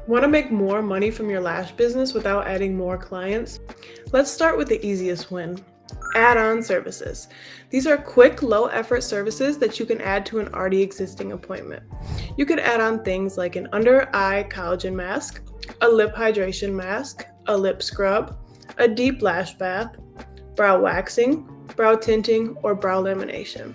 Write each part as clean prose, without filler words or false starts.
Want to make more money from your lash business without adding more clients? Let's start with the easiest win. Add-on services. These are quick, low-effort services that you can add to an already existing appointment. You could add on things like an under-eye collagen mask, a lip hydration mask, a lip scrub, a deep lash bath, brow waxing, brow tinting, or brow lamination.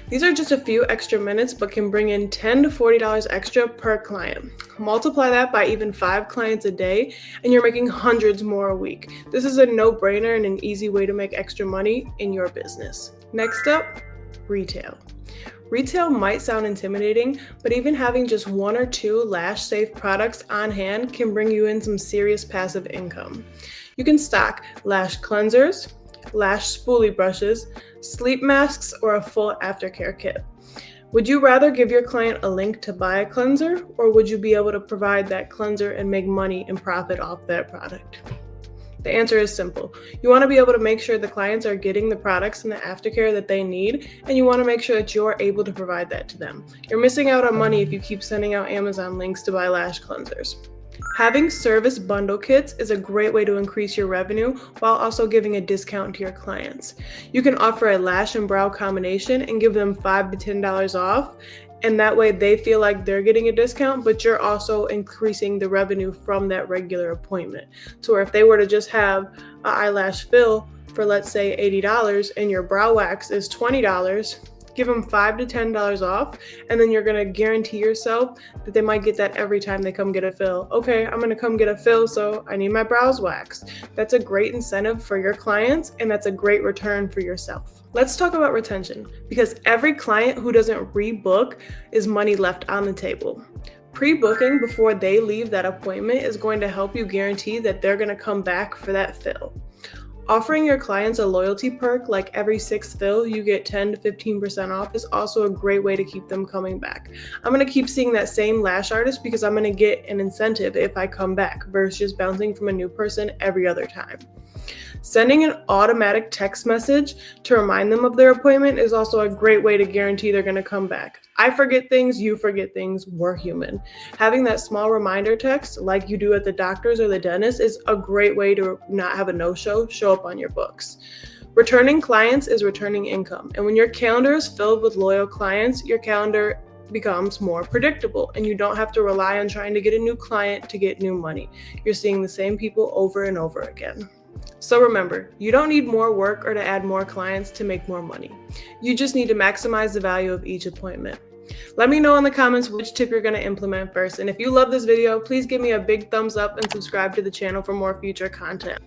These are just a few extra minutes but can bring in $10 to $40 extra per client. Multiply that by even 5 clients a day and you're making hundreds more a week. This is a no-brainer and an easy way to make extra money in your business. Next up, retail. Retail might sound intimidating, but even having just 1 or 2 lash-safe products on hand can bring you in some serious passive income. You can stock lash cleansers, lash spoolie brushes, sleep masks, or a full aftercare kit. Would you rather give your client a link to buy a cleanser, or would you be able to provide that cleanser and make money and profit off that product? The answer is simple. You want to be able to make sure the clients are getting the products and the aftercare that they need, and you want to make sure that you're able to provide that to them. You're missing out on money if you keep sending out Amazon links to buy lash cleansers. Having service bundle kits is a great way to increase your revenue while also giving a discount to your clients. You can offer a lash and brow combination and give them $5 to $10 off, and that way they feel like they're getting a discount, but you're also increasing the revenue from that regular appointment. So if they were to just have an eyelash fill for, let's say, $80 and your brow wax is $20, give them $5 to $10 off, and then you're gonna guarantee yourself that they might get that every time they come get a fill. Okay, I'm gonna come get a fill, so I need my brows waxed. That's a great incentive for your clients, and that's a great return for yourself. Let's talk about retention, because every client who doesn't rebook is money left on the table. Pre-booking before they leave that appointment is going to help you guarantee that they're gonna come back for that fill. Offering your clients a loyalty perk like every 6th fill you get 10 to 15% off is also a great way to keep them coming back. I'm going to keep seeing that same lash artist because I'm going to get an incentive if I come back versus just bouncing from a new person every other time. Sending an automatic text message to remind them of their appointment is also a great way to guarantee they're going to come back. I forget things, you forget things, we're human. Having that small reminder text like you do at the doctor's or the dentist is a great way to not have a no-show show up on your books. Returning clients is returning income, and when your calendar is filled with loyal clients, your calendar becomes more predictable and you don't have to rely on trying to get a new client to get new money. You're seeing the same people over and over again. So remember, you don't need more work or to add more clients to make more money. You just need to maximize the value of each appointment. Let me know in the comments which tip you're going to implement first. And if you love this video, please give me a big thumbs up and subscribe to the channel for more future content.